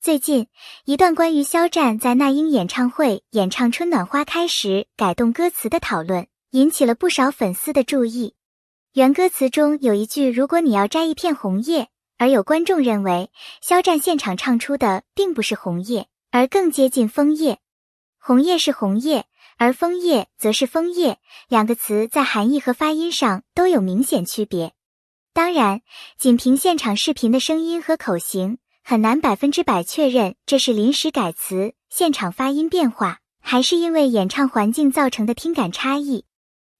最近，一段关于肖战在那英演唱会演唱《春暖花开》时改动歌词的讨论，引起了不少粉丝的注意。原歌词中有一句"如果你要摘一片红叶"，而有观众认为肖战现场唱出的并不是红叶，而更接近枫叶。红叶是红叶，而枫叶则是枫叶，两个词在含义和发音上都有明显区别。当然，仅凭现场视频的声音和口型，很难100%确认这是临时改词、现场发音变化，还是因为演唱环境造成的听感差异。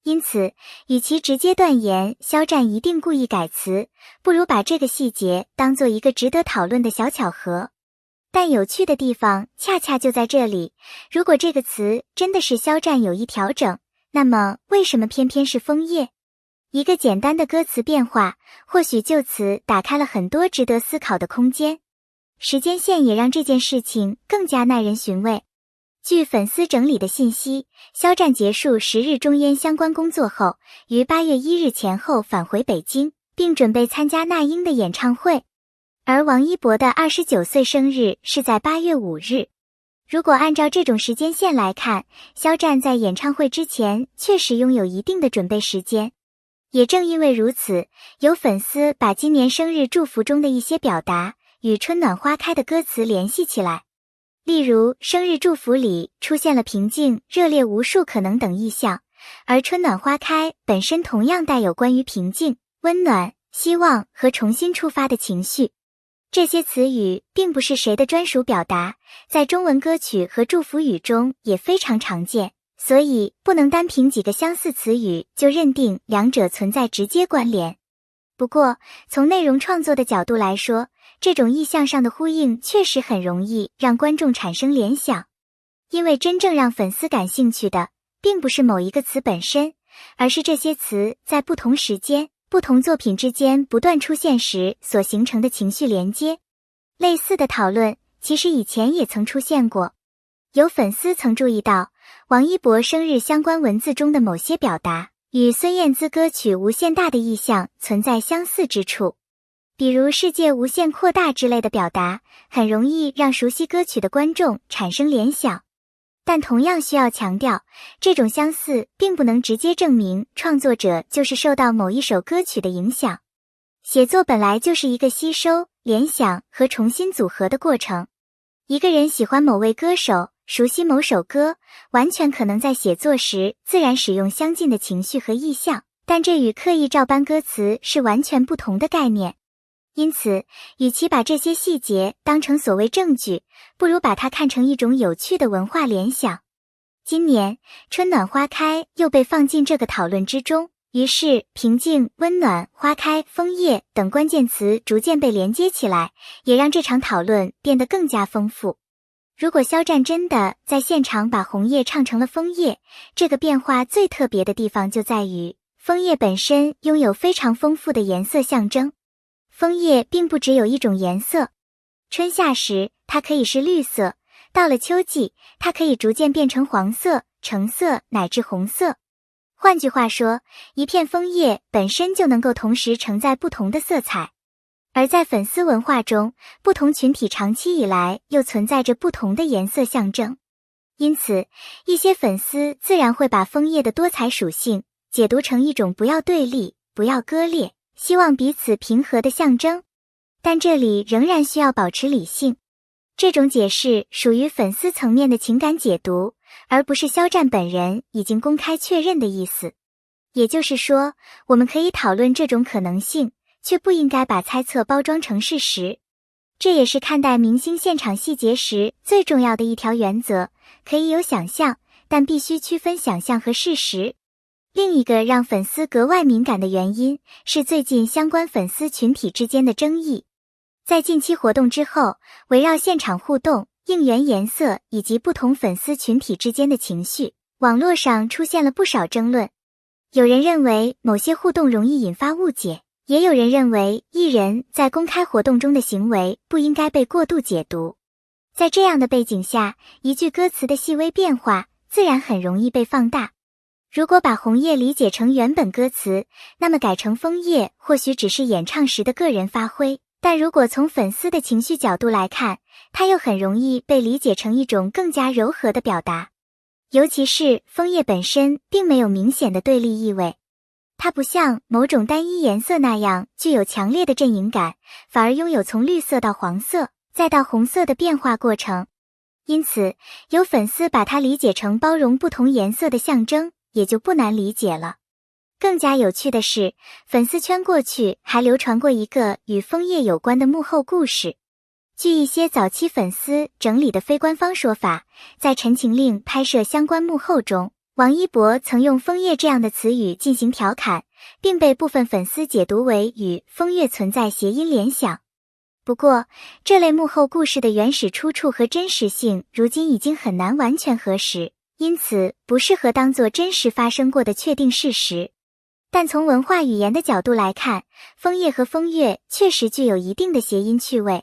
因此，与其直接断言肖战一定故意改词，不如把这个细节当做一个值得讨论的小巧合。但有趣的地方恰恰就在这里，如果这个词真的是肖战有意调整，那么为什么偏偏是枫叶？一个简单的歌词变化，或许就此打开了很多值得思考的空间。时间线也让这件事情更加耐人寻味。据粉丝整理的信息，肖战结束10日中烟相关工作后，于8月1日前后返回北京，并准备参加那英的演唱会。而王一博的29岁生日是在8月5日。如果按照这种时间线来看，肖战在演唱会之前确实拥有一定的准备时间。也正因为如此，有粉丝把今年生日祝福中的一些表达与春暖花开的歌词联系起来。例如，生日祝福里出现了平静、热烈、无数可能等意象，而春暖花开本身同样带有关于平静、温暖、希望和重新出发的情绪。这些词语并不是谁的专属表达，在中文歌曲和祝福语中也非常常见，所以不能单凭几个相似词语就认定两者存在直接关联。不过，从内容创作的角度来说，这种意象上的呼应确实很容易让观众产生联想。因为真正让粉丝感兴趣的，并不是某一个词本身，而是这些词在不同时间、不同作品之间不断出现时所形成的情绪连接。类似的讨论其实以前也曾出现过。有粉丝曾注意到，王一博生日相关文字中的某些表达与孙燕姿歌曲《无限大》的意象存在相似之处，比如世界无限扩大之类的表达，很容易让熟悉歌曲的观众产生联想。但同样需要强调，这种相似并不能直接证明创作者就是受到某一首歌曲的影响。写作本来就是一个吸收、联想和重新组合的过程。一个人喜欢某位歌手，熟悉某首歌，完全可能在写作时自然使用相近的情绪和意象，但这与刻意照搬歌词是完全不同的概念。因此，与其把这些细节当成所谓证据，不如把它看成一种有趣的文化联想。今年，春暖花开又被放进这个讨论之中，于是平静、温暖、花开、枫叶等关键词逐渐被连接起来，也让这场讨论变得更加丰富。如果肖战真的在现场把红叶唱成了枫叶，这个变化最特别的地方就在于，枫叶本身拥有非常丰富的颜色象征。枫叶并不只有一种颜色，春夏时它可以是绿色，到了秋季它可以逐渐变成黄色、橙色乃至红色。换句话说，一片枫叶本身就能够同时承载不同的色彩。而在粉丝文化中，不同群体长期以来又存在着不同的颜色象征。因此，一些粉丝自然会把枫叶的多彩属性解读成一种不要对立、不要割裂，希望彼此平和的象征。但这里仍然需要保持理性。这种解释属于粉丝层面的情感解读，而不是肖战本人已经公开确认的意思。也就是说，我们可以讨论这种可能性，却不应该把猜测包装成事实。这也是看待明星现场细节时最重要的一条原则，可以有想象，但必须区分想象和事实。另一个让粉丝格外敏感的原因是最近相关粉丝群体之间的争议。在近期活动之后，围绕现场互动、应援颜色以及不同粉丝群体之间的情绪，网络上出现了不少争论。有人认为某些互动容易引发误解，也有人认为艺人在公开活动中的行为不应该被过度解读。在这样的背景下，一句歌词的细微变化自然很容易被放大。如果把红叶理解成原本歌词，那么改成枫叶或许只是演唱时的个人发挥，但如果从粉丝的情绪角度来看，它又很容易被理解成一种更加柔和的表达。尤其是枫叶本身并没有明显的对立意味，它不像某种单一颜色那样具有强烈的阵营感，反而拥有从绿色到黄色，再到红色的变化过程。因此，有粉丝把它理解成包容不同颜色的象征，也就不难理解了。更加有趣的是，粉丝圈过去还流传过一个与枫叶有关的幕后故事。据一些早期粉丝整理的非官方说法，在《陈情令》拍摄相关幕后中，王一博曾用枫叶这样的词语进行调侃，并被部分粉丝解读为与风月存在谐音联想。不过，这类幕后故事的原始出处和真实性如今已经很难完全核实，因此不适合当作真实发生过的确定事实。但从文化语言的角度来看，枫叶和风月确实具有一定的谐音趣味。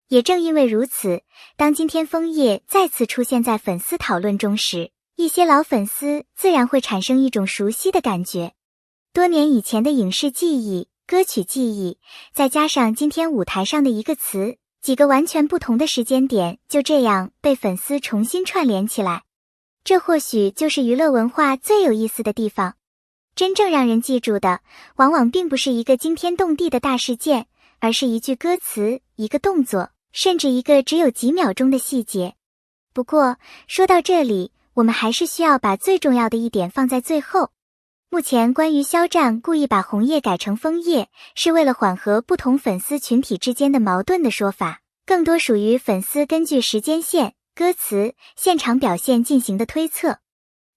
也正因为如此，当今天枫叶再次出现在粉丝讨论中时，一些老粉丝自然会产生一种熟悉的感觉。多年以前的影视记忆、歌曲记忆，再加上今天舞台上的一个词，几个完全不同的时间点就这样被粉丝重新串联起来。这或许就是娱乐文化最有意思的地方。真正让人记住的，往往并不是一个惊天动地的大事件，而是一句歌词、一个动作，甚至一个只有几秒钟的细节。不过，说到这里，我们还是需要把最重要的一点放在最后。目前关于肖战故意把红叶改成枫叶，是为了缓和不同粉丝群体之间的矛盾的说法，更多属于粉丝根据时间线、歌词、现场表现进行的推测。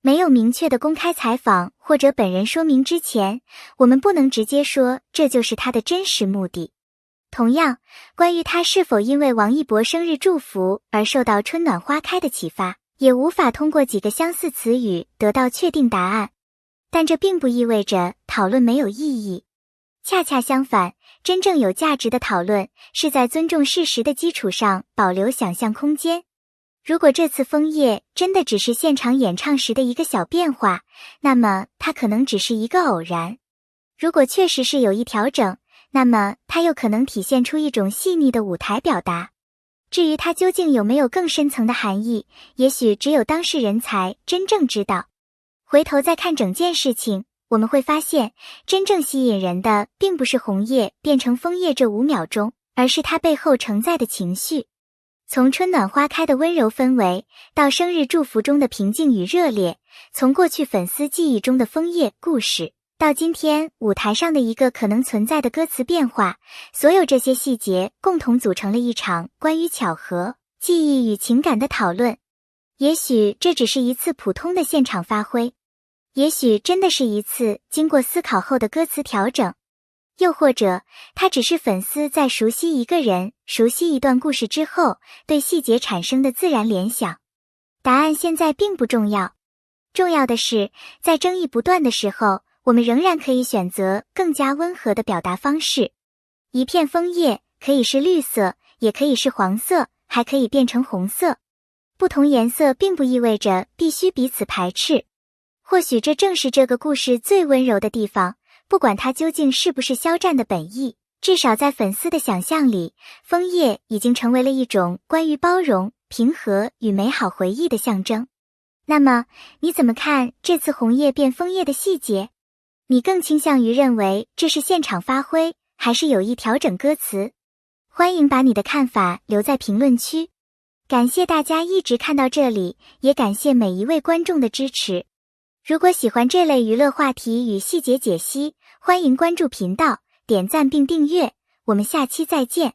没有明确的公开采访或者本人说明之前，我们不能直接说这就是他的真实目的。同样，关于他是否因为王一博生日祝福而受到春暖花开的启发，也无法通过几个相似词语得到确定答案。但这并不意味着讨论没有意义。恰恰相反，真正有价值的讨论是在尊重事实的基础上保留想象空间。如果这次枫叶真的只是现场演唱时的一个小变化，那么它可能只是一个偶然。如果确实是有意调整，那么它又可能体现出一种细腻的舞台表达。至于它究竟有没有更深层的含义，也许只有当事人才真正知道。回头再看整件事情，我们会发现，真正吸引人的并不是红叶变成枫叶这5秒钟，而是它背后承载的情绪。从春暖花开的温柔氛围，到生日祝福中的平静与热烈，从过去粉丝记忆中的枫叶故事，到今天舞台上的一个可能存在的歌词变化，所有这些细节共同组成了一场关于巧合、记忆与情感的讨论。也许这只是一次普通的现场发挥，也许真的是一次经过思考后的歌词调整，又或者它只是粉丝在熟悉一个人、熟悉一段故事之后，对细节产生的自然联想。答案现在并不重要，重要的是，在争议不断的时候，我们仍然可以选择更加温和的表达方式。一片枫叶可以是绿色，也可以是黄色，还可以变成红色。不同颜色并不意味着必须彼此排斥。或许这正是这个故事最温柔的地方，不管它究竟是不是肖战的本意，至少在粉丝的想象里，枫叶已经成为了一种关于包容、平和与美好回忆的象征。那么，你怎么看这次红叶变枫叶的细节？你更倾向于认为这是现场发挥，还是有意调整歌词？欢迎把你的看法留在评论区。感谢大家一直看到这里，也感谢每一位观众的支持。如果喜欢这类娱乐话题与细节解析，欢迎关注频道，点赞并订阅。我们下期再见。